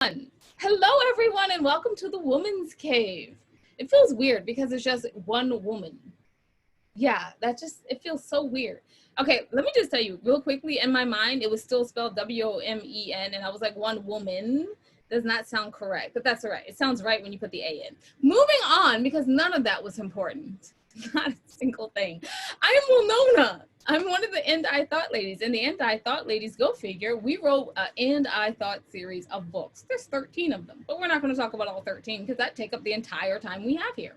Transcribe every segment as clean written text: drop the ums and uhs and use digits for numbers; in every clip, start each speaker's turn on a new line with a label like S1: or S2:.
S1: Hello, everyone, and welcome to the Woman's Cave. It feels weird because it's just one woman. Yeah, it feels so weird. Okay, let me just tell you real quickly. In my mind, it was still spelled WOMEN, and I was like, one woman does not sound correct, but that's all right. It sounds right when you put the A in. Moving on, because none of that was important. Not a single thing. I'm Winona. I'm one of the And I Thought ladies. And the And I Thought ladies, go figure, we wrote an And I Thought series of books. There's 13 of them, but we're not going to talk about all 13 because that take up the entire time we have here.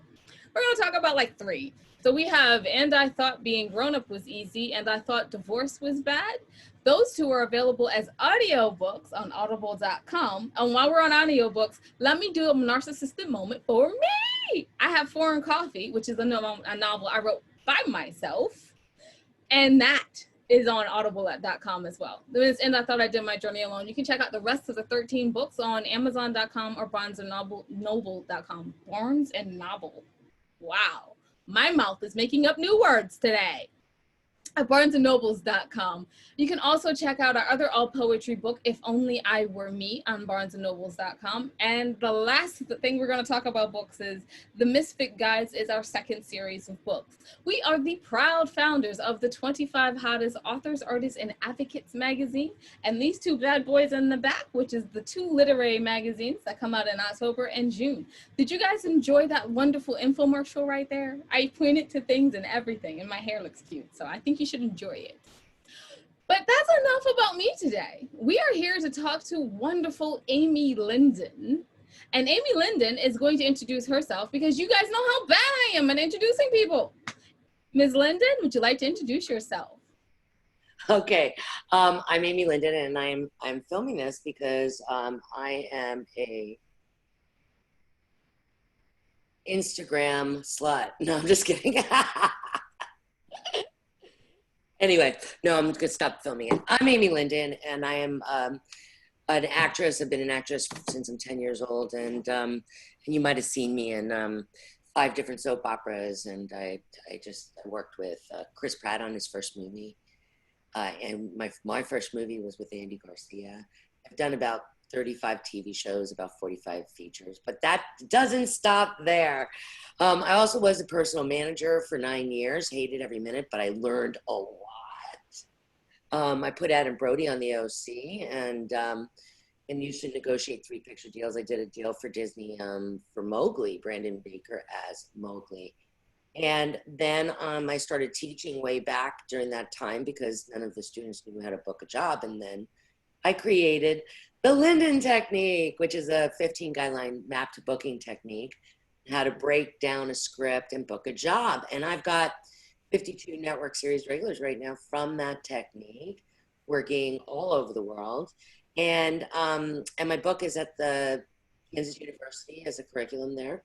S1: We're going to talk about like 3. So we have And I Thought Being Grown Up Was Easy, and I Thought Divorce Was Bad. Those 2 are available as audiobooks on audible.com. And while we're on audiobooks, let me do a narcissistic moment for me. I have Foreign Coffee, which is a novel I wrote by myself, and that is on audible.com as well. And I Thought I Did My Journey Alone. You can check out the rest of the 13 books on amazon.com or barnesandnoble.com. Barnes and Noble. Wow, my mouth is making up new words today. At barnesandnobles.com. You can also check out our other all poetry book, If Only I Were Me, on barnesandnobles.com. And the last thing we're going to talk about books is The Misfit Guides is our second series of books. We are the proud founders of the 25 Hottest Authors, Artists, and Advocates magazine. And these 2 bad boys in the back, which is the 2 literary magazines that come out in October and June. Did you guys enjoy that wonderful infomercial right there? I pointed to things and everything, and my hair looks cute. So I think you should enjoy it. But that's enough about me today. We are here to talk to wonderful Amy Lyndon. And Amy Lyndon is going to introduce herself because you guys know how bad I am at introducing people. Ms. Lyndon, would you like to introduce yourself?
S2: Okay, I'm Amy Lyndon, and I'm filming this because I am a Instagram slut. No, I'm just kidding. Anyway, no, I'm gonna stop filming it. I'm Amy Lyndon, and I am an actress. I've been an actress since I'm 10 years old, and you might have seen me in 5 different soap operas, and I worked with Chris Pratt on his first movie, and my first movie was with Andy Garcia. I've done about 35 TV shows, about 45 features, but that doesn't stop there. I also was a personal manager for 9 years, hated every minute, but I learned a lot. I put Adam Brody on the OC and used to negotiate 3 picture deals. I did a deal for Disney for Mowgli, Brandon Baker as Mowgli. And then I started teaching way back during that time because none of the students knew how to book a job. And then I created the Lyndon technique, which is a 15 guideline map to booking technique, how to break down a script and book a job. And I've got 52 network series regulars right now from that technique, working all over the world. And my book is at the Kansas University as a curriculum there.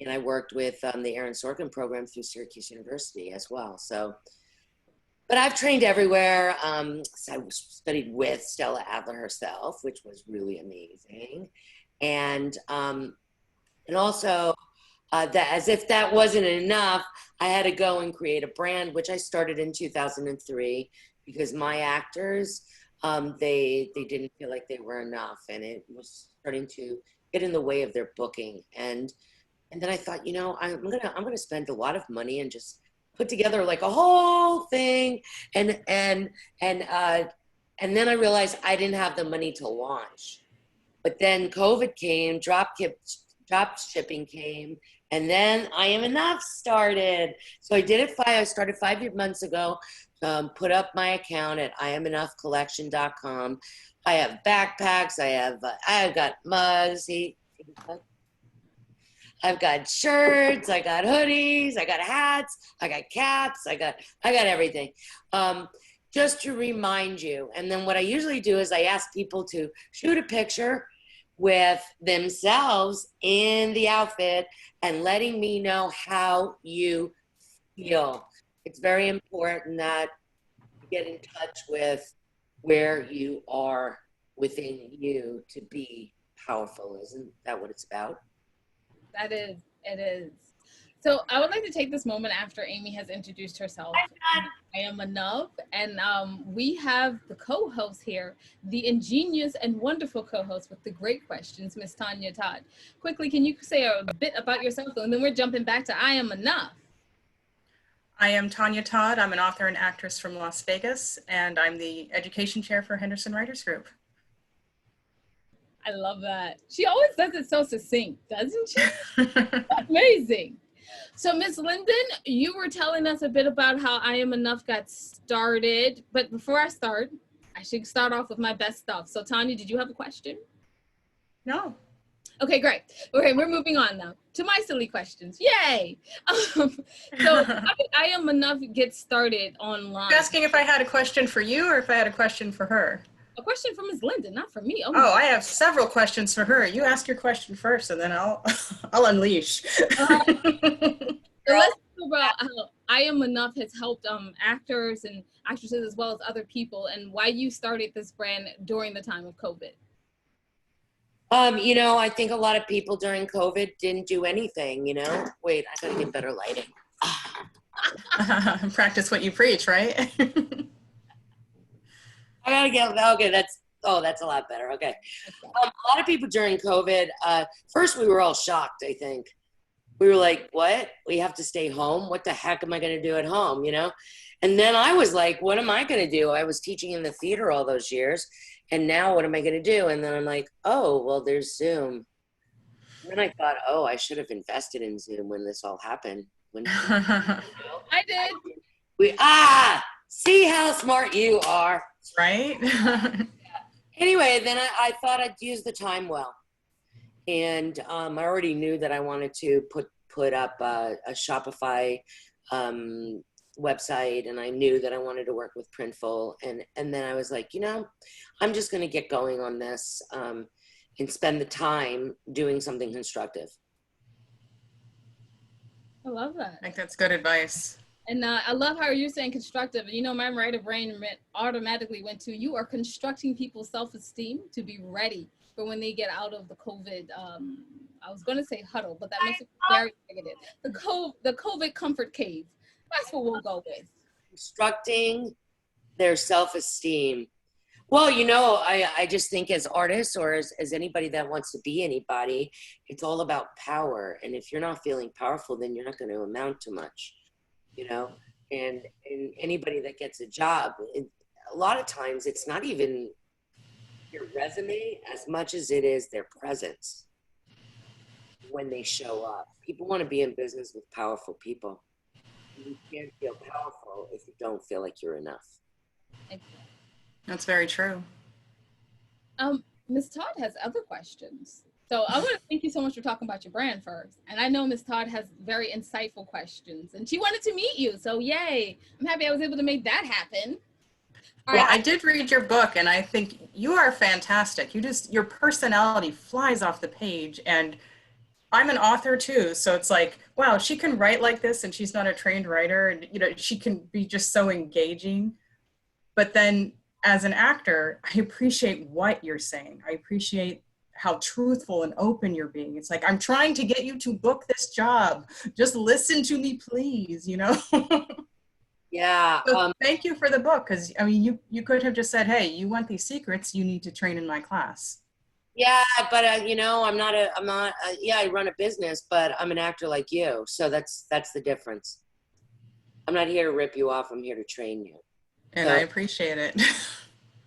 S2: And I worked with the Aaron Sorkin program through Syracuse University as well. So, but I've trained everywhere. So I studied with Stella Adler herself, which was really amazing. And also, that as if that wasn't enough, I had to go and create a brand, which I started in 2003 because my actors, they didn't feel like they were enough, and it was starting to get in the way of their booking. And then I thought, you know, I'm gonna spend a lot of money and just put together like a whole thing, and then I realized I didn't have the money to launch. But then COVID came, drop shipping came, and then I Am Enough started. So I started 5 months ago, put up my account at IamEnoughCollection.com. I have backpacks, I've got mugs, I've got shirts, I got hoodies, I got hats, I got caps, I got everything. Just to remind you. And then what I usually do is I ask people to shoot a picture with themselves in the outfit and letting me know how you feel. It's very important that you get in touch with where you are within you to be powerful. Isn't that what it's about?
S1: It is. So I would like to take this moment after Amy has introduced herself. I am enough, and we have the co-host here, the ingenious and wonderful co-host with the great questions, Miss Tanya Todd. Quickly, can you say a bit about yourself, and then we're jumping back to I am enough.
S3: I am Tanya Todd. I'm an author and actress from Las Vegas, and I'm the education chair for Henderson Writers Group.
S1: I love that. She always does it so succinct, doesn't she? Amazing. So, Miss Lyndon, you were telling us a bit about how I Am Enough got started. But before I start, I should start off with my best stuff. So, Tanya, did you have a question?
S3: No.
S1: Okay, great. Okay, we're moving on now to my silly questions. Yay! So, how did I Am Enough get started online?
S3: You're asking if I had a question for you or if I had a question for her?
S1: A question from Ms. Lyndon, not for me.
S3: Oh, I have several questions for her. You ask your question first, and then I'll unleash.
S1: So let's talk about how I Am Enough has helped actors and actresses as well as other people, and why you started this brand during the time of COVID.
S2: You know, I think a lot of people during COVID didn't do anything, you know? Wait, I gotta get better lighting.
S3: Practice what you preach, right?
S2: I gotta get, okay, that's a lot better, okay. A lot of people during COVID, first we were all shocked, I think. We were like, what? We have to stay home? What the heck am I gonna do at home, you know? And then I was like, what am I gonna do? I was teaching in the theater all those years, and now what am I gonna do? And then I'm like, oh, well, there's Zoom. And then I thought, oh, I should have invested in Zoom when this all happened.
S1: I did.
S2: See how smart you are.
S3: Right?
S2: Anyway, then I thought I'd use the time well. And I already knew that I wanted to put up a Shopify website, and I knew that I wanted to work with Printful. And then I was like, you know, I'm just going to get going on this and spend the time doing something constructive.
S1: I love that.
S3: I think that's good advice.
S1: And I love how you're saying constructive. You know, my writer brain automatically went to, you are constructing people's self-esteem to be ready for when they get out of the COVID, I was going to say huddle, but that makes it very negative. The COVID comfort cave. That's what we'll go with.
S2: Constructing their self-esteem. Well, you know, I just think as artists or as anybody that wants to be anybody, it's all about power. And if you're not feeling powerful, then you're not going to amount to much. You know, and anybody that gets a job, a lot of times it's not even your resume as much as it is their presence when they show up. People want to be in business with powerful people. You can't feel powerful if you don't feel like you're enough.
S3: That's very true.
S1: Ms. Todd has other questions. So I want to thank you so much for talking about your brand first. And I know Ms. Todd has very insightful questions, and she wanted to meet you. So yay, I'm happy I was able to make that happen.
S3: Well, I did read your book, and I think you are fantastic. Your personality flies off the page, and I'm an author too. So it's like, wow, she can write like this, and she's not a trained writer, and you know, she can be just so engaging. But then as an actor, I appreciate what you're saying. I appreciate how truthful and open you're being. It's like, I'm trying to get you to book this job. Just listen to me, please, you know?
S2: Yeah.
S3: So thank you for the book. Cause I mean, you could have just said, hey, you want these secrets, you need to train in my class.
S2: Yeah, but you know, yeah, I run a business, but I'm an actor like you. So that's the difference. I'm not here to rip you off. I'm here to train you.
S3: And I appreciate it.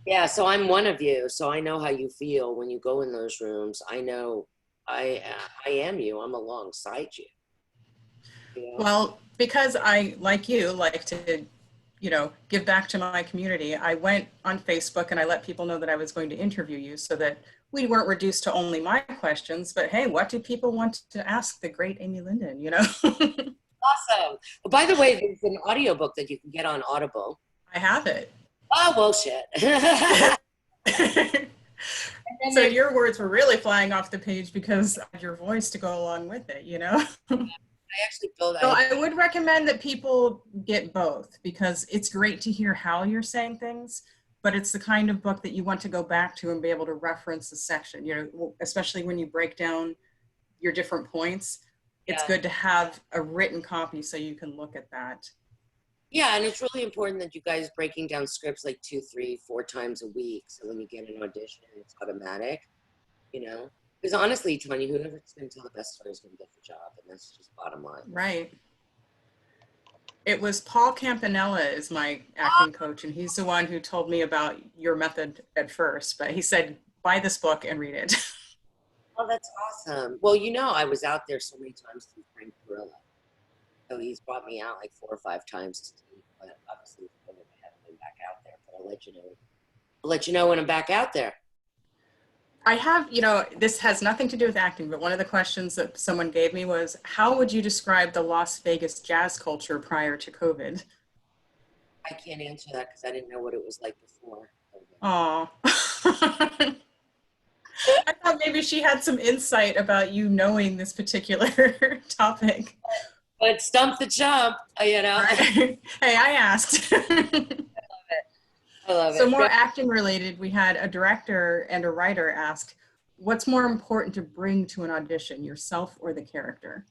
S2: Yeah, so I'm one of you, so I know how you feel when you go in those rooms. I know I am you. I'm alongside you. You know?
S3: Well, because I, like you, like to, you know, give back to my community, I went on Facebook and I let people know that I was going to interview you so that we weren't reduced to only my questions, but hey, what do people want to ask the great Amy Lyndon, you know?
S2: Awesome. Well, by the way, there's an audiobook that you can get on Audible.
S3: I have it.
S2: Oh, well, shit.
S3: So your words were really flying off the page because of your voice to go along with it, you know? So I would recommend that people get both because it's great to hear how you're saying things, but it's the kind of book that you want to go back to and be able to reference the section, you know, especially when you break down your different points. it's good to have a written copy so you can look at that.
S2: Yeah, and it's really important that you guys breaking down scripts like 2, 3, 4 times a week. So when you get an audition, it's automatic, you know? Because honestly, Tanya, whoever's going to tell the best story is going to get the job, and that's just bottom line.
S3: Right. It was Paul Campanella is my acting coach, and he's the one who told me about your method at first, but he said, buy this book and read it.
S2: Oh, that's awesome. Well, you know, I was out there so many times through Frank Gorilla. So he's brought me out like 4 or 5 times to see, but obviously I haven't been back out there, but I'll let you know. I'll let you know when I'm back out there.
S3: I have, you know, this has nothing to do with acting, but one of the questions that someone gave me was, how would you describe the Las Vegas jazz culture prior to COVID?
S2: I can't answer that because I didn't know what it was like before.
S3: Aw. I thought maybe she had some insight about you knowing this particular topic.
S2: But stump the chump, you know.
S3: Right. Hey, I asked.
S2: I love it.
S3: So more acting related, we had a director and a writer ask, what's more important to bring to an audition, yourself or the character?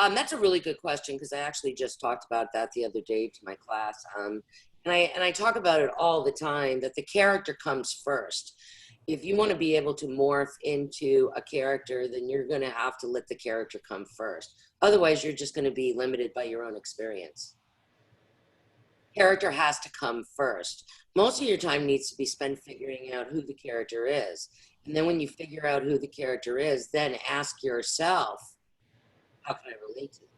S2: That's a really good question because I actually just talked about that the other day to my class. And I talk about it all the time, that the character comes first. If you want to be able to morph into a character, then you're going to have to let the character come first. Otherwise, you're just going to be limited by your own experience. Character has to come first. Most of your time needs to be spent figuring out who the character is. And then when you figure out who the character is, then ask yourself, how can I relate to them?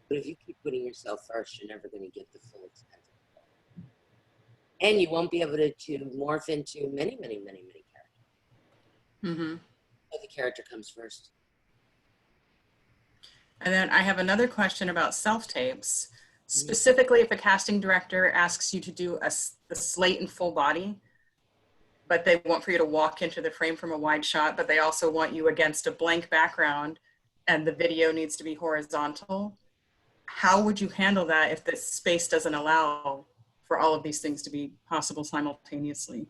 S2: But if you keep putting yourself first, you're never going to get the full extent of it. And you won't be able to morph into many, many, many, many characters.
S3: Mm-hmm.
S2: So the character comes first.
S3: And then I have another question about self-tapes. Specifically, if a casting director asks you to do a slate and full body, but they want for you to walk into the frame from a wide shot, but they also want you against a blank background and the video needs to be horizontal, how would you handle that if the space doesn't allow for all of these things to be possible simultaneously?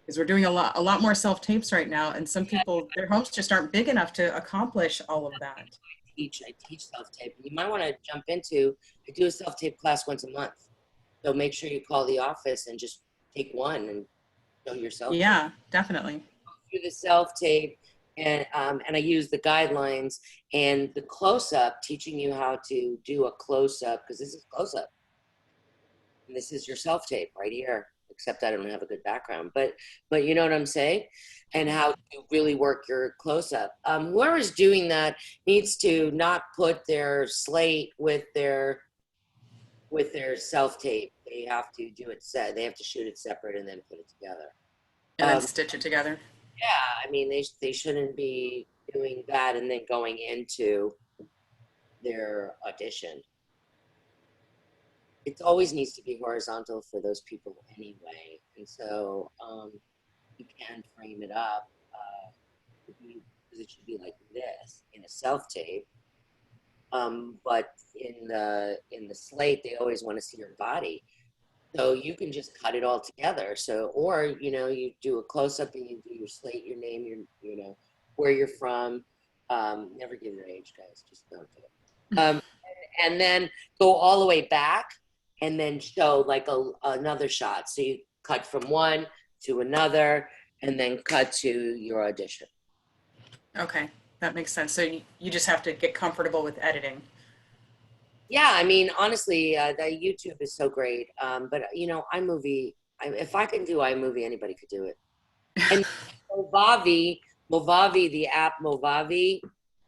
S3: Because we're doing a lot more self-tapes right now, and some people, their homes just aren't big enough to accomplish all of that.
S2: I teach self-tape. You might want to jump into, I do a self-tape class once a month. So make sure you call the office and just take one and show yourself.
S3: Yeah, definitely.
S2: Through the self-tape, and I use the guidelines and the close-up, teaching you how to do a close-up, because this is close-up. And this is your self-tape right here, except I don't have a good background. But you know what I'm saying? And how to really work your close-up. Whoever's doing that needs to not put their slate with their self-tape. They have to do it set. They have to shoot it separate and then put it together.
S3: And then stitch it together.
S2: Yeah, I mean, they shouldn't be doing that and then going into their audition. It always needs to be horizontal for those people anyway. And so you can frame it up because it should be like this in a self-tape. But in the slate, they always want to see your body. So you can just cut it all together. So, or, you know, you do a close-up and you do your slate, your name, you know, where you're from. Never give your age, guys. Just don't do it. And then go all the way back and then show like another shot. So you cut from one to another and then cut to your audition.
S3: Okay, that makes sense. So you just have to get comfortable with editing.
S2: Yeah, I mean, honestly, the YouTube is so great. But, you know, iMovie, if I can do iMovie, anybody could do it. And Movavi, the app Movavi,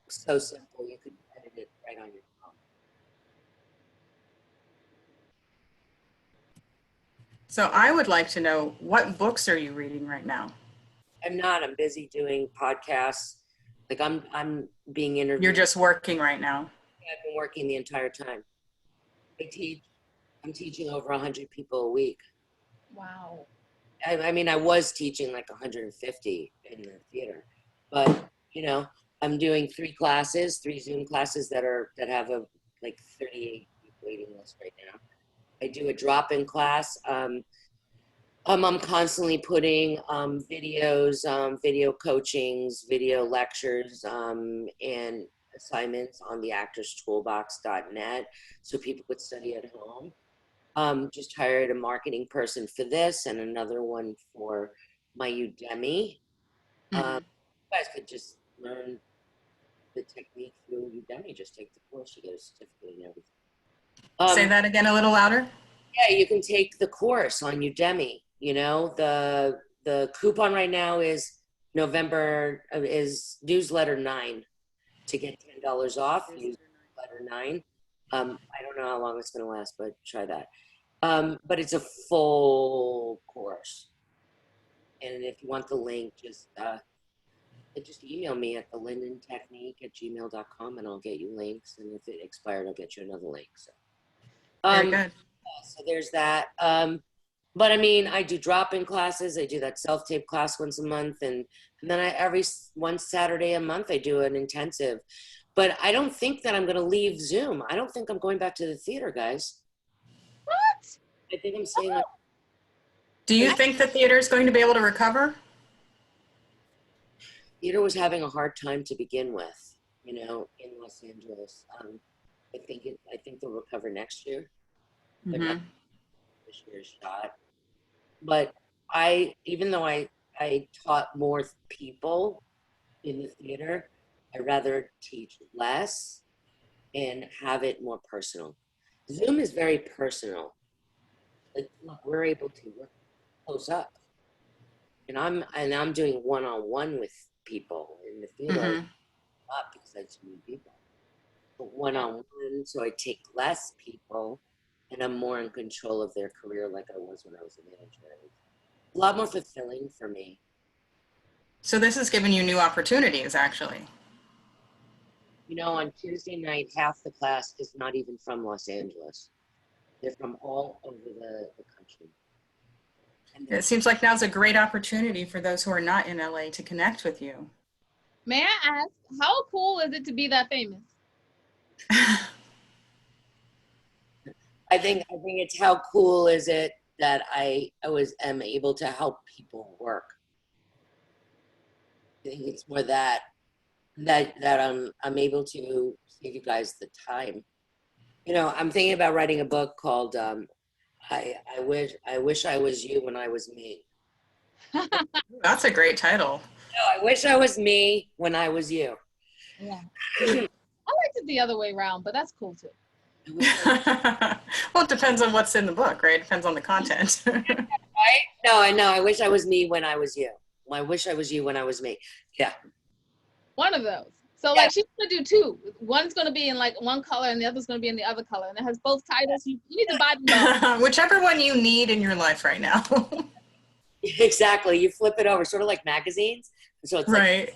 S2: so simple. You could edit it right on your phone.
S3: So I would like to know, what books are you reading right now?
S2: I'm busy doing podcasts. Like I'm being interviewed.
S3: You're just working right now.
S2: I've been working the entire time. I'm teaching over 100 people a week.
S1: Wow.
S2: I mean, I was teaching like 150 in the theater, but you know, I'm doing 3 Zoom classes that have a like 38 waiting list right now. I do a drop-in class I'm constantly putting videos, video coachings, video lectures, and assignments on the actorstoolbox.net so people could study at home. Just hired a marketing person for this and another one for my Udemy. You guys could just learn the technique through Udemy. Just take the course, you get a certificate and everything.
S3: Say that again a little louder.
S2: Yeah, you can take the course on Udemy. You know, the coupon right now is November is newsletter 9 to get $10 off. Newsletter 9. I don't know how long it's going to last, but try that. But it's a full course. And if you want the link, just email me at thelindentechnique@gmail.com and I'll get you links. And if it expired, I'll get you another link. So,
S3: Very good.
S2: So there's that. But I mean, I do drop-in classes. I do that self-tape class once a month. And then every one Saturday a month, I do an intensive. But I don't think that I'm going to leave Zoom. I don't think I'm going back to the theater, guys.
S1: What?
S2: I think I'm saying.
S3: Do you think the theater is going to be able to recover?
S2: Theater was having a hard time to begin with, you know, in Los Angeles. I think they'll recover next year. But not this year's shot. But even though I taught more people in the theater, I'd rather teach less and have it more personal. Zoom is very personal. Like, look, we're able to work close up, and I'm doing one-on-one with people in the theater, not because I have too many people, but one-on-one. So I take less people, and I'm more in control of their career, like I was when I was a manager. A lot more fulfilling for me.
S3: So this has given you new opportunities, actually.
S2: You know, on Tuesday night, half the class is not even from Los Angeles. They're from all over the country.
S3: It seems like now's a great opportunity for those who are not in LA to connect with you.
S1: May I ask, how cool is it to be that famous?
S2: I think it's how cool is it that I am able to help people work. I think it's more that I'm able to save you guys the time. You know, I'm thinking about writing a book called I wish I was you when I was me.
S3: That's a great title.
S2: No, I wish I was me when I was you.
S1: Yeah. I liked it the other way around, but that's cool too.
S3: Well, it depends on what's in the book, right? It depends on the content.
S2: Right? No, I know. I wish I was me when I was you. I wish I was you when I was me. Yeah.
S1: One of those. So like she's gonna do two. One's gonna be in like one color and the other's gonna be in the other color. And it has both titles. You need to buy them.
S3: Whichever one you need in your life right now.
S2: Exactly. You flip it over, sort of like magazines. So it's
S3: right.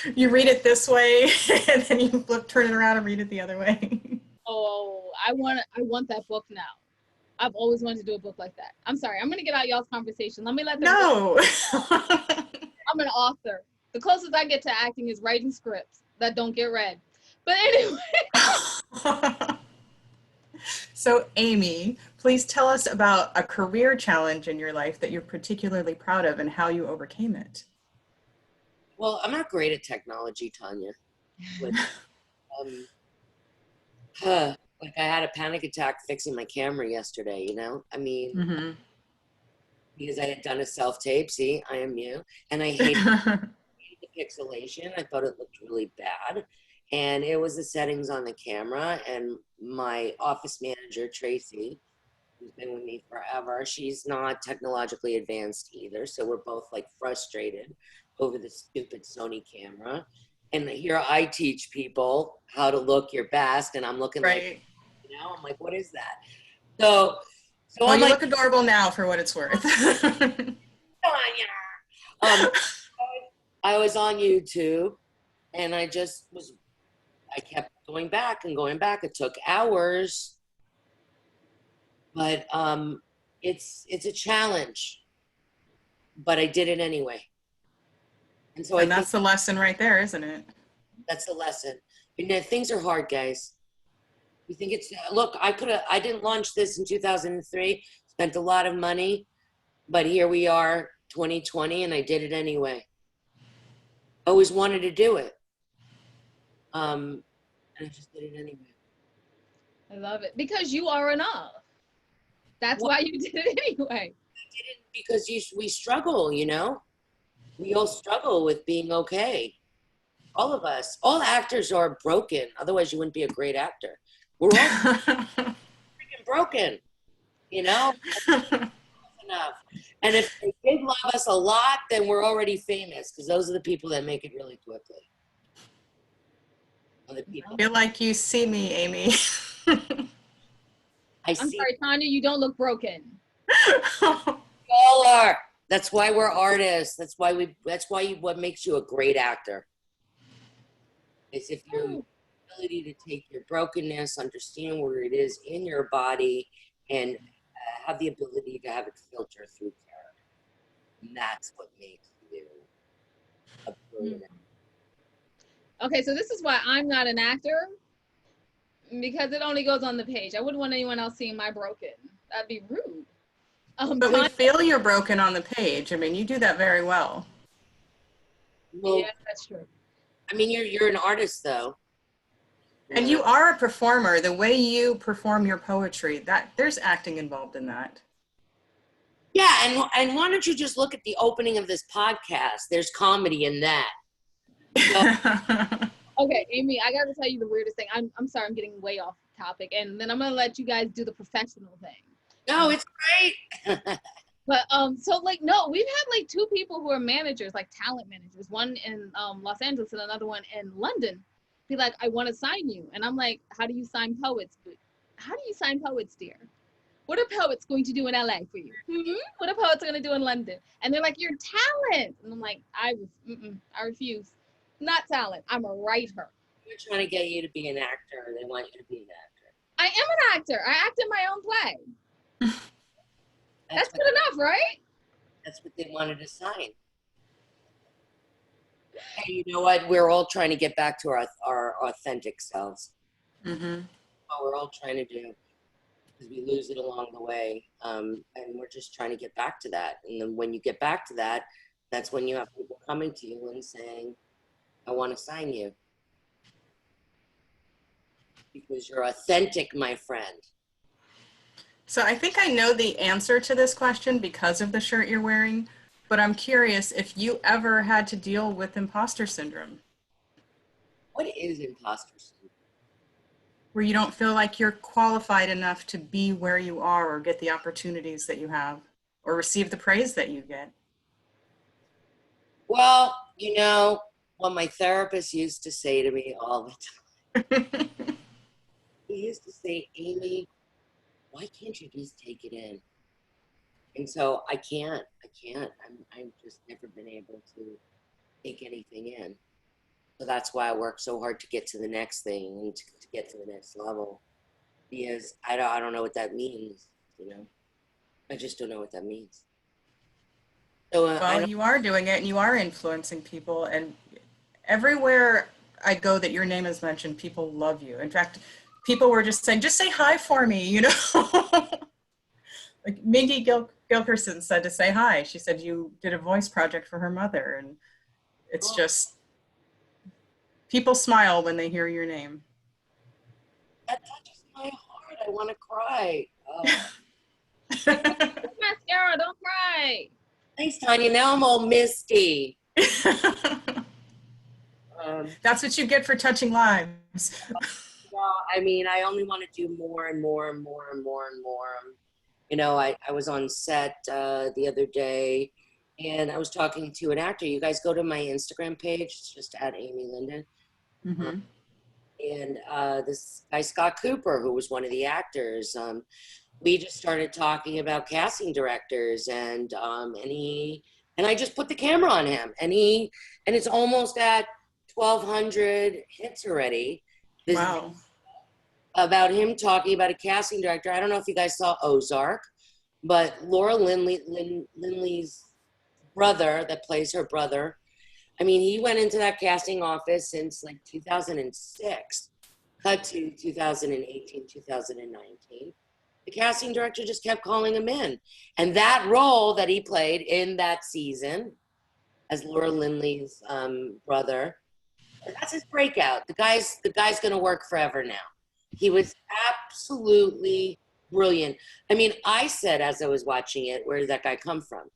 S3: Like, you read it this way and then you turn it around and read it the other way.
S1: Oh, I want that book now. I've always wanted to do a book like that. I'm sorry. I'm gonna get out y'all's conversation. Let me let them
S3: No.
S1: I'm an author. The closest I get to acting is writing scripts that don't get read. But anyway.
S3: So Amy, please tell us about a career challenge in your life that you're particularly proud of and how you overcame it.
S2: Well, I'm not great at technology, Tanya. But, like I had a panic attack fixing my camera yesterday, you know? I mean, because I had done a self-tape, see, I am you, and I hated the pixelation. I thought it looked really bad. And it was the settings on the camera, and my office manager, Tracy, who's been with me forever, she's not technologically advanced either. So we're both like frustrated over the stupid Sony camera. And here I teach people how to look your best, and I'm looking like, you know, I'm like, what is that? So
S3: well, you look adorable now for what it's worth.
S2: I was on YouTube, and I kept going back and going back. It took hours, but it's a challenge, but I did it anyway. And so
S3: that's the lesson right there, isn't it?
S2: That's the lesson. You know, things are hard, guys. You think it's, look, I didn't launch this in 2003, spent a lot of money, But here we are, 2020, and I did it anyway. Always wanted to do it. And I just did it anyway.
S1: I love it because you are enough. That's why you did it anyway.
S2: I did it because we struggle, you know? We all struggle with being okay. All of us. All actors are broken. Otherwise, you wouldn't be a great actor. We're all freaking broken, you know? Enough. And if they did love us a lot, then we're already famous because those are the people that make it really quickly.
S3: I feel like you see me, Amy.
S1: I'm sorry, Tanya, you don't look broken.
S2: All are. That's why we're artists. That's why what makes you a great actor is if your ability to take your brokenness, understand where it is in your body, and have the ability to have it filter through character. And that's what makes you a brilliant actor.
S1: Okay, so this is why I'm not an actor, because it only goes on the page. I wouldn't want anyone else seeing my broken. That'd be rude.
S3: But we feel you're broken on the page. I mean, you do that very well.
S2: Well,
S1: yeah, that's true.
S2: I mean, you're an artist, though.
S3: And you are a performer. The way you perform your poetry, that there's acting involved in that.
S2: Yeah, and why don't you just look at the opening of this podcast? There's comedy in that. So,
S1: okay, Amy, I got to tell you the weirdest thing. I'm sorry, I'm getting way off topic, and then I'm gonna let you guys do the professional thing.
S2: no, it's great.
S1: But so like no, we've had like two people who are managers, like talent managers, one in Los Angeles and another one in London, be like, I want to sign you, and I'm like, how do you sign poets? How do you sign poets, dear? What are poets going to do in LA for you? What are poets going to do in London? And they're like, you're talent, and I'm like, I refuse. Not talent. I'm a writer.
S2: They're trying to get you to be an actor. They want you to be an actor.
S1: I am an actor. I act in my own play. That's good enough, right?
S2: That's what they wanted to sign. Hey, you know what? We're all trying to get back to our authentic selves.
S3: Mm-hmm.
S2: What we're all trying to do, because we lose it along the way, and we're just trying to get back to that. And then when you get back to that, that's when you have people coming to you and saying, I want to sign you. Because you're authentic, my friend.
S3: So I think I know the answer to this question because of the shirt you're wearing, but I'm curious if you ever had to deal with imposter syndrome.
S2: What is imposter syndrome?
S3: Where you don't feel like you're qualified enough to be where you are or get the opportunities that you have or receive the praise that you get.
S2: Well, you know, what my therapist used to say to me all the time. He used to say, Amy, why can't you just take it in? And so I can't. I've just never been able to take anything in. So that's why I work so hard to get to the next thing and to get to the next level. Because I don't know what that means, you know? I just don't know what that means. So,
S3: well, you are doing it and you are influencing people, and everywhere I go that your name is mentioned, people love you. In fact, people were just saying, just say hi for me, you know? Like Mindy Gilkerson said to say hi. She said you did a voice project for her mother, and it's just, people smile when they hear your name.
S2: That touches my heart. I want to cry.
S1: Mascara, don't cry.
S2: Thanks, Tanya. Now I'm all misty.
S3: That's what you get for touching lives.
S2: Well, I mean, I only want to do more and more and more and more and more. You know, I was on set the other day, and I was talking to an actor. You guys go to my Instagram page. It's just at Amy Lyndon.
S3: Mm-hmm.
S2: And this guy, Scott Cooper, who was one of the actors, we just started talking about casting directors, and I just put the camera on him, and it's almost at 1,200 hits already.
S3: Wow.
S2: About him talking about a casting director. I don't know if you guys saw Ozark, but Laura Lindley's brother that plays her brother, I mean, he went into that casting office since like 2006, cut to 2018, 2019. The casting director just kept calling him in. And that role that he played in that season as Laura Lindley's brother, that's his breakout. The guy's going to work forever now. He was absolutely brilliant. I mean, I said as I was watching it, where did that guy come from?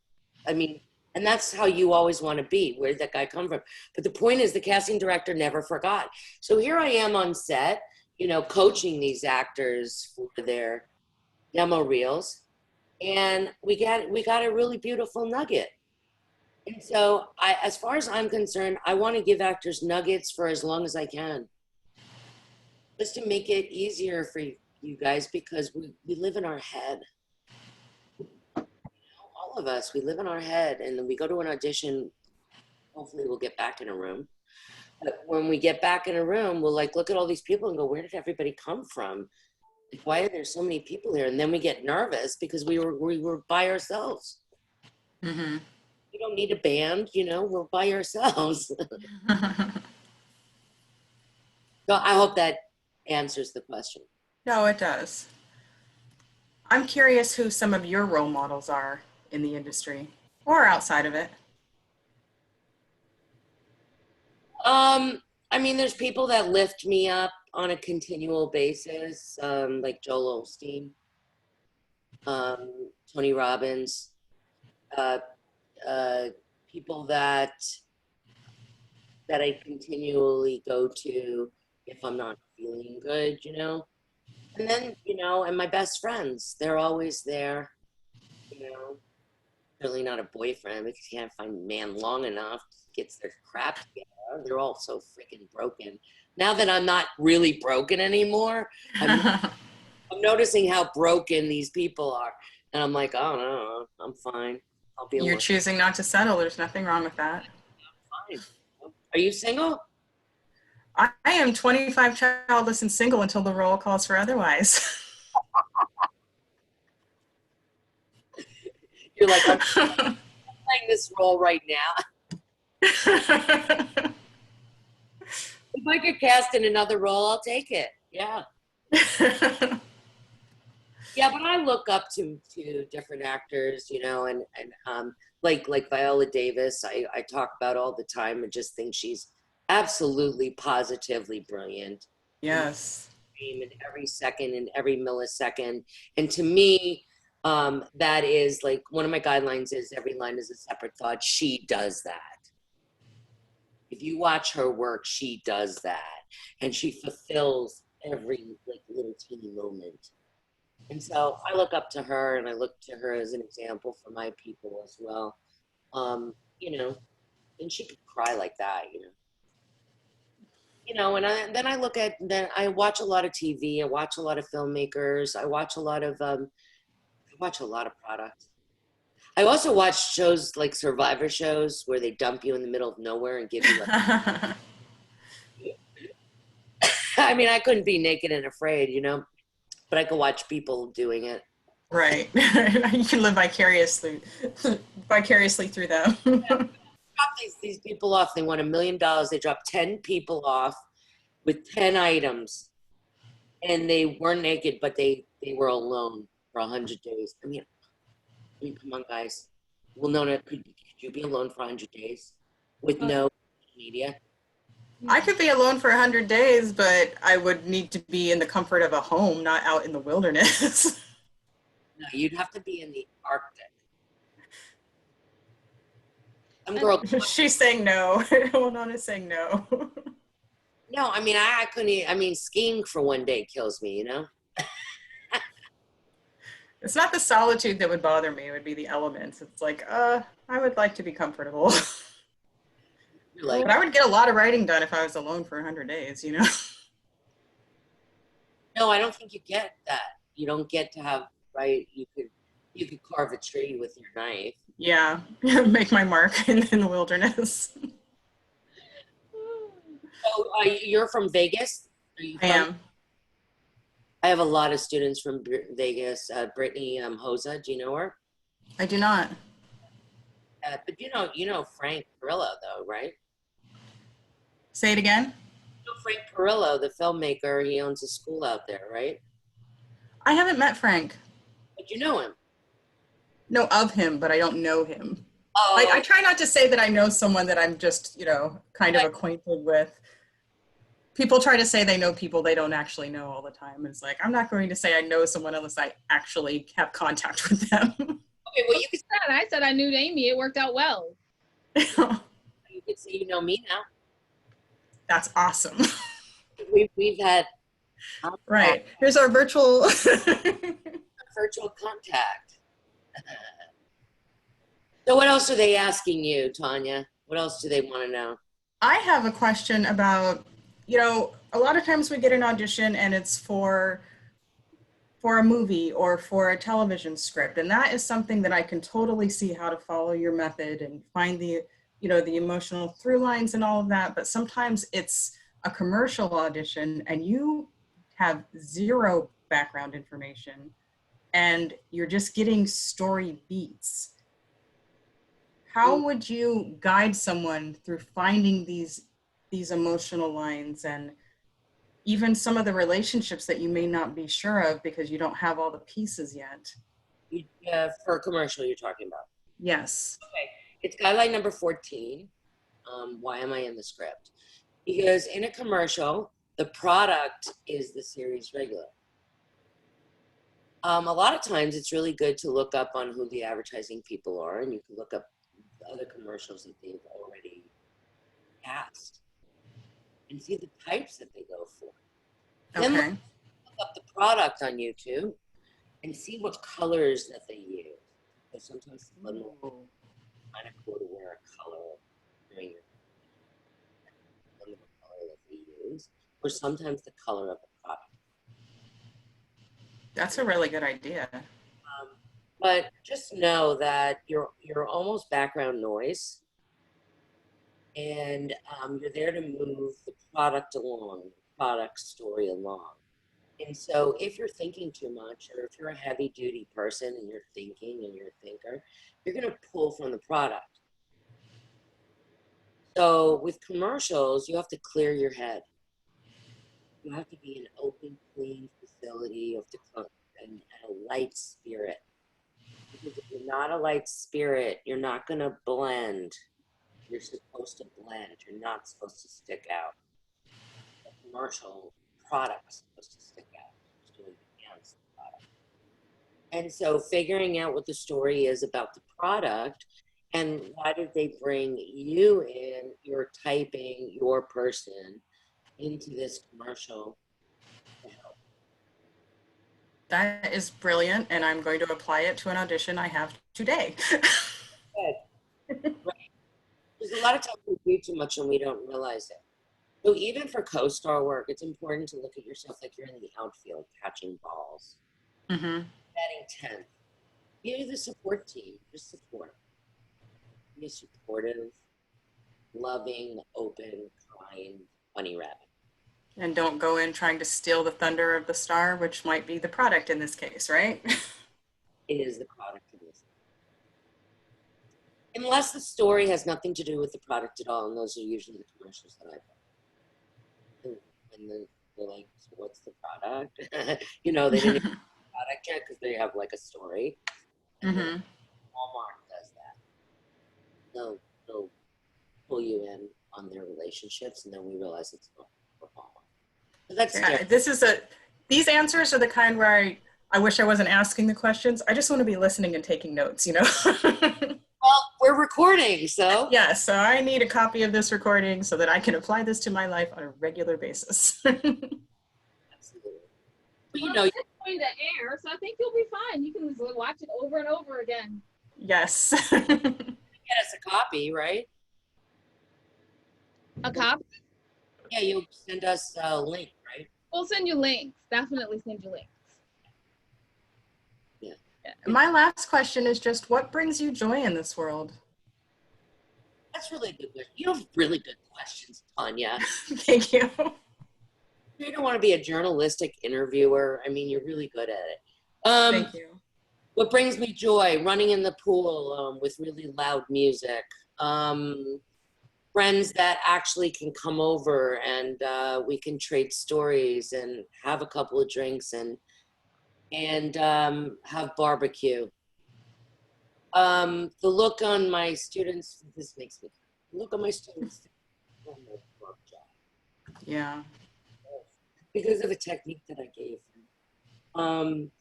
S2: I mean, and that's how you always want to be. Where did that guy come from? But the point is the casting director never forgot. So here I am on set, you know, coaching these actors for their demo reels. And we got a really beautiful nugget. And so as far as I'm concerned, I want to give actors nuggets for as long as I can. Just to make it easier for you guys, because we live in our head. All of us, we live in our head, and then we go to an audition. Hopefully we'll get back in a room. But when we get back in a room, we'll like look at all these people and go, where did everybody come from? Like, why are there so many people here? And then we get nervous because we were by ourselves.
S3: Mm-hmm.
S2: We don't need a band, you know, we're by ourselves. So I hope that answers the question.
S3: No, it does. I'm curious who some of your role models are in the industry or outside of it.
S2: I mean, there's people that lift me up on a continual basis, like Joel Osteen, Tony Robbins, people that I continually go to if I'm not feeling good, you know. And then, you know, and my best friends, they're always there, you know. Really not a boyfriend because you can't find a man long enough, gets their crap together. They're all so freaking broken. Now that I'm not really broken anymore, I'm noticing how broken these people are. And I'm like, oh no, I'm fine. I'll be alone.
S3: You're choosing not to settle. There's nothing wrong with that.
S2: I'm fine. Are you single?
S3: I am 25, childless, and single until the role calls for otherwise.
S2: You're like, I'm playing this role right now. If I get cast in another role, I'll take it. Yeah. Yeah, but I look up to different actors, you know, and like Viola Davis, I talk about all the time and just think she's absolutely positively brilliant.
S3: Yes.
S2: In every second, in every millisecond. And to me, that is like one of my guidelines is every line is a separate thought. She does that. If you watch her work, she does that. And she fulfills every like little teeny moment. And so I look up to her and I look to her as an example for my people as well. You know, and she could cry like that, you know. You know, and then I watch a lot of TV, I watch a lot of filmmakers, I watch a lot of products. I also watch shows like Survivor shows where they dump you in the middle of nowhere and give you like I mean, I couldn't be naked and afraid, you know, but I could watch people doing it.
S3: Right. You can live vicariously through them.
S2: Drop these people off. They won $1 million. They dropped 10 people off with 10 items, and they weren't naked, but they were alone for 100 days. I mean, come on, guys. Well, no, could you be alone for 100 days with no media?
S3: I could be alone for 100 days, but I would need to be in the comfort of a home, not out in the wilderness.
S2: No, you'd have to be in the Arctic. Some girl.
S3: She's saying no. Hold is saying no.
S2: No, I mean, I couldn't. I mean, skiing for one day kills me, you know?
S3: It's not the solitude that would bother me. It would be the elements. It's like, I would like to be comfortable.
S2: Like,
S3: but I would get a lot of writing done if I was alone for 100 days, you know?
S2: No, I don't think you get that. You don't get to have, right? You could carve a tree with your knife.
S3: Yeah, make my mark in the wilderness.
S2: So you're from Vegas?
S3: I am.
S2: I have a lot of students from Vegas. Brittany Hosa, do you know her?
S3: I do not.
S2: But you know Frank Perillo, though, right?
S3: Say it again.
S2: You know Frank Perillo, the filmmaker. He owns a school out there, right?
S3: I haven't met Frank.
S2: But you know him.
S3: Know of him, but I don't know him.
S2: Oh,
S3: I try not to say that I know someone that I'm just, kind of
S2: right.
S3: acquainted with. People try to say they know people they don't actually know all the time. It's like, I'm not going to say I know someone unless I actually have contact with them.
S2: Okay, well, you could
S1: I said I knew Amy. It worked out well.
S2: say you know me now.
S3: That's awesome.
S2: We've had
S3: Right. Here's our virtual
S2: virtual contact. So what else are they asking you, Tanya? What else do they want to know?
S3: I have a question about, a lot of times we get an audition and it's for a movie or for a television script. And that is something that I can totally see how to follow your method and find the emotional through lines and all of that. But sometimes it's a commercial audition and you have zero background information and you're just getting story beats. How would you guide someone through finding these emotional lines and even some of the relationships that you may not be sure of because you don't have all the pieces yet?
S2: For a commercial you're talking about?
S3: Yes.
S2: Okay. It's guideline number 14. Why am I in the script? Because in a commercial, the product is the series regular. A lot of times it's really good to look up on who the advertising people are, and you can look up other commercials that they've already cast and see the types that they go for.
S3: Okay.
S2: Then look up the product on YouTube and see what colors that they use. So sometimes it's a little kind of cool to wear a color during your color that they use, or sometimes the color of the product.
S3: That's a really good idea.
S2: But just know that you're almost background noise, and you're there to move the product along, the product story along. And so if you're thinking too much, or if you're a heavy duty person and you're thinking and you're a thinker, you're going to pull from the product. So with commercials, you have to clear your head. You have to be an open, clean facility. You have to and a light spirit. Because if you're not a light spirit, you're not going to blend. You're supposed to blend. You're not supposed to stick out. A commercial product is supposed to stick out. It's doing against the product. And so figuring out what the story is about the product and why did they bring you in, your typing, your person into this commercial to help.
S3: That is brilliant, and I'm going to apply it to an audition I have today.
S2: Right. Because a lot of times we do too much and we don't realize it. So even for CoStar work, it's important to look at yourself like you're in the outfield catching balls, batting 10th. Be the support team, just support. Be a supportive, loving, open, kind, bunny rabbit.
S3: And don't go in trying to steal the thunder of the star, which might be the product in this case, right?
S2: It is the product in this. Unless the story has nothing to do with the product at all, and those are usually the commercials that I've done. And then they're like, so what's the product? They didn't have the product yet because they have like a story. And Walmart does that. They'll pull you in on their relationships, and then we realize it's for Walmart. So that's
S3: these answers are the kind where I wish I wasn't asking the questions. I just want to be listening and taking notes,
S2: Well, we're recording, so.
S3: Yeah, so I need a copy of this recording so that I can apply this to my life on a regular basis.
S2: Absolutely. But
S1: it's going to air, so I think you'll be fine. You can watch it over and over again.
S3: Yes.
S2: Get us a copy, right?
S1: A copy?
S2: Yeah, you'll send us a link, right?
S1: We'll send you links. Definitely send you links.
S2: Yeah.
S3: My last question is just, what brings you joy in this world?
S2: That's really good. You have really good questions, Tanya.
S3: Thank you.
S2: You don't want to be a journalistic interviewer. I mean, you're really good at it.
S3: Thank you.
S2: What brings me joy? Running in the pool with really loud music. Friends that actually can come over and we can trade stories and have a couple of drinks and and have barbecue. The look on my students, this makes me, the look on my students, oh my God,
S3: Yeah.
S2: because of a technique that I gave them.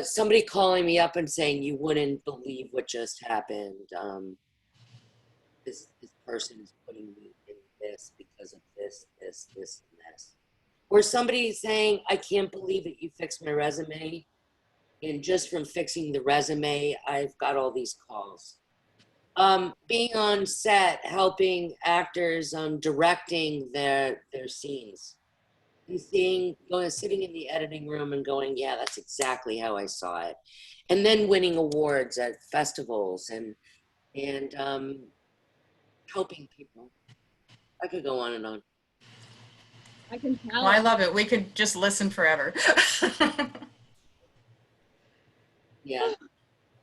S2: Somebody calling me up and saying, you wouldn't believe what just happened. This person is putting me in this because of this, and this. Or somebody saying, I can't believe that you fixed my resume. And just from fixing the resume, I've got all these calls. Being on set, helping actors directing their scenes. And sitting in the editing room and going, yeah, that's exactly how I saw it. And then winning awards at festivals and helping people. I could go on and on.
S1: I can tell.
S3: Well, I love it. We could just listen forever.
S2: Yeah.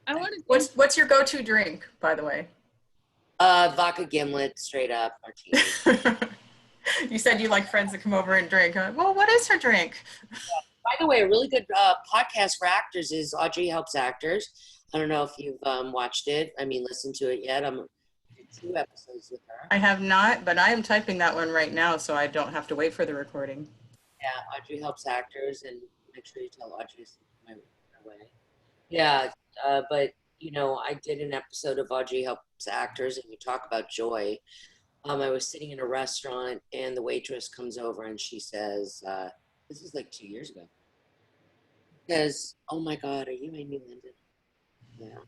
S1: I want to.
S3: What's your go-to drink, by the way?
S2: Vodka gimlet, straight up martini.
S3: You said you like friends that come over and drink. Well, what is her drink?
S2: By the way, a really good podcast for actors is Audrey Helps Actors. I don't know if you've watched it. I mean, listened to it yet. I'm 2 episodes with her.
S3: I have not, but I am typing that one right now, so I don't have to wait for the recording.
S2: Yeah, Audrey Helps Actors, and make sure you tell Audrey to my way. Yeah, but you know, I did an episode of Audrey Helps Actors, and we talk about joy. I was sitting in a restaurant, and the waitress comes over, and she says, "This was like 2 years ago." Says, "Oh my God, are you Amy Lyndon?" Yeah.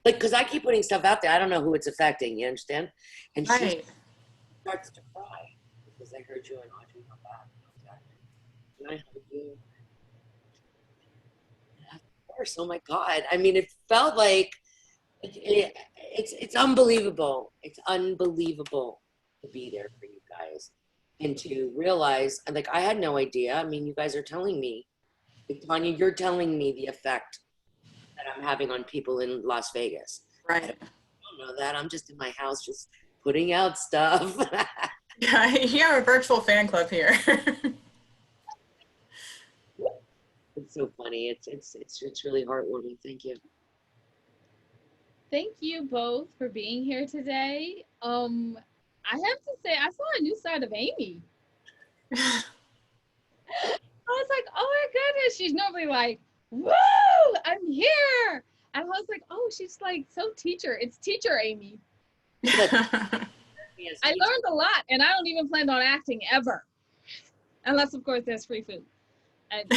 S2: Like, because I keep putting stuff out there, I don't know who it's affecting. You understand? And she starts to cry because I heard you and Audrey come back. Can I hug you? Yeah, of course. Oh my God. I mean, it felt like it's unbelievable. It's unbelievable to be there for you guys and to realize, like, I had no idea. I mean, you guys are telling me, like, Tanya, you're telling me the effect that I'm having on people in Las Vegas.
S3: Right.
S2: I don't know that. I'm just in my house, just putting out stuff.
S3: Yeah, you have a virtual fan club here.
S2: It's so funny. It's really heartwarming. Thank you.
S1: Thank you both for being here today. I have to say, I saw a new side of Amy. I was like, oh my goodness, she's normally like, woo, I'm here. And I was like, oh, she's like so teacher. It's teacher Amy. I learned a lot, and I don't even plan on acting ever. Unless, of course, there's free food. And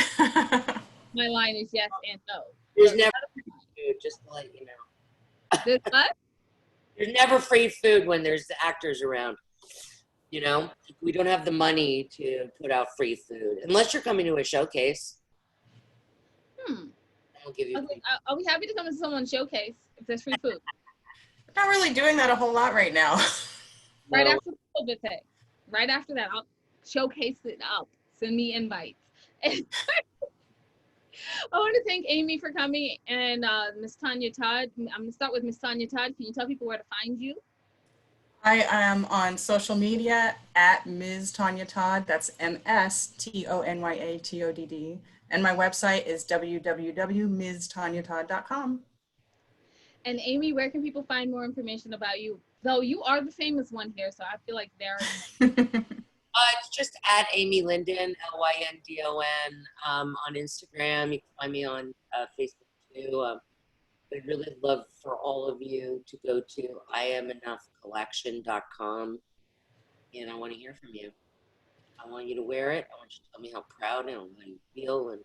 S1: my line is yes and no.
S2: There's never free food, just to let you know.
S1: There's what?
S2: There's never free food when there's the actors around. You know, we don't have the money to put out free food unless you're coming to a showcase. I'll give you.
S1: Okay, are we happy to come to someone's showcase if there's free food?
S3: Not really doing that a whole lot right now.
S1: Right after the COVID thing. Right after that, I'll showcase it up. Send me invites. I want to thank Amy for coming and Miss Tanya Todd. I'm going to start with Miss Tanya Todd. Can you tell people where to find you?
S3: I am on social media at Ms. Tanya Todd. That's MSTONYATODD. And my website is www.mstanyatodd.com.
S1: And Amy, where can people find more information about you? Though you are the famous one here, so I feel like they're...
S2: It's just at Amy Lyndon, LYNDON, on Instagram. You can find me on Facebook too. I'd really love for all of you to go to IamEnoughCollection.com, and I want to hear from you. I want you to wear it. I want you to tell me how proud and how you feel, and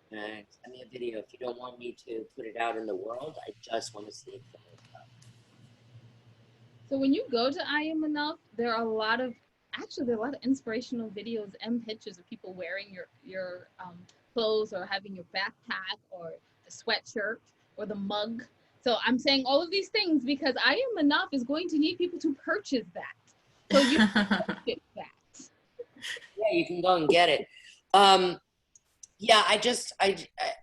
S2: send me a video. If you don't want me to put it out in the world, I just want to see it from the top.
S1: So when you go to I Am Enough, there are a lot of inspirational videos and pictures of people wearing your clothes or having your backpack or the sweatshirt or the mug. So I'm saying all of these things because I Am Enough is going to need people to purchase that. So you can purchase that.
S2: Yeah, you can go and get it. Yeah,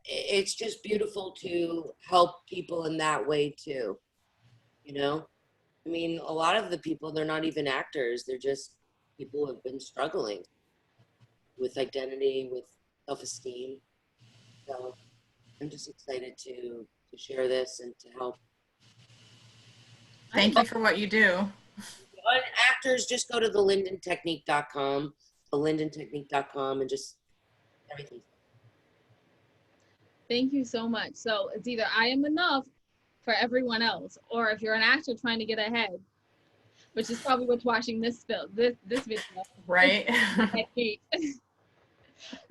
S2: it's just beautiful to help people in that way too. You know, I mean, a lot of the people, they're not even actors. They're just people who have been struggling with identity, with self-esteem. So I'm just excited to share this and to help.
S3: Thank you for what you do.
S2: And actors, just go to thelindentechnique.com, thelindentechnique.com, and just everything.
S1: Thank you so much. So it's either I am enough for everyone else, or if you're an actor trying to get ahead, which is probably what's watching this film, this video.
S3: Right?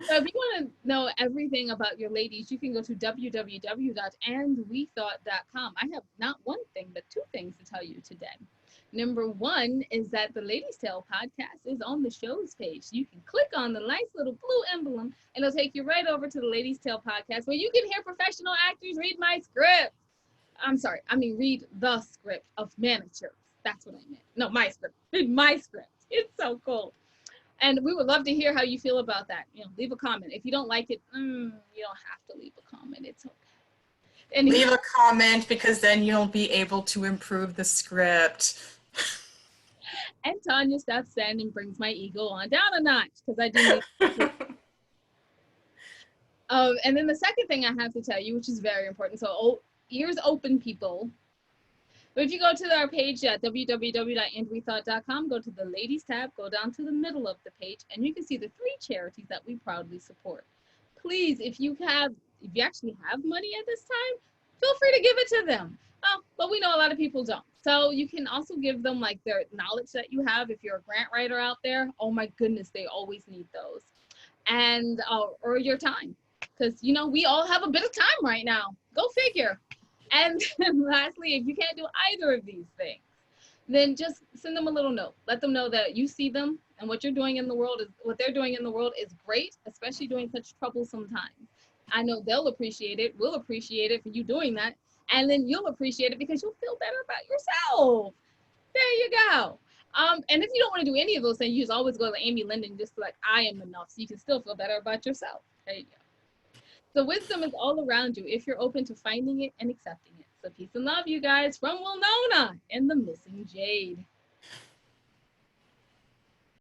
S1: So if you want to know everything about your ladies, you can go to www.andwethought.com. I have not one thing, but two things to tell you today. Number one is that the Ladies Tale podcast is on the show's page. You can click on the nice little blue emblem, and it'll take you right over to the Ladies Tale podcast, where you can hear professional actors read my script. Read the script of managers. That's what I meant. No, my script. Read my script. It's so cool. And we would love to hear how you feel about that. Leave a comment. If you don't like it, you don't have to leave a comment. It's okay. Anyway.
S3: Leave a comment, because then you'll be able to improve the script.
S1: And Tanya steps in and brings my ego on down a notch, because I do need and then the second thing I have to tell you, which is very important. So ears open, people. But if you go to our page at www.andwethought.com, go to the ladies tab, go down to the middle of the page, and you can see the 3 charities that we proudly support. Please, if you actually have money at this time, feel free to give it to them. But we know a lot of people don't. So you can also give them like their knowledge that you have. If you're a grant writer out there, oh my goodness, they always need those. And or your time, because we all have a bit of time right now. Go figure. And lastly, if you can't do either of these things, then just send them a little note. Let them know that you see them, and what they're doing in the world is great, especially during such troublesome times. I know they'll appreciate it. We'll appreciate it for you doing that. And then you'll appreciate it because you'll feel better about yourself. There you go. And if you don't want to do any of those things, you just always go to Amy Lyndon, just like I am enough, so you can still feel better about yourself. There you go. So wisdom is all around you if you're open to finding it and accepting it. So peace and love, you guys, from Winona and the Missing Jade.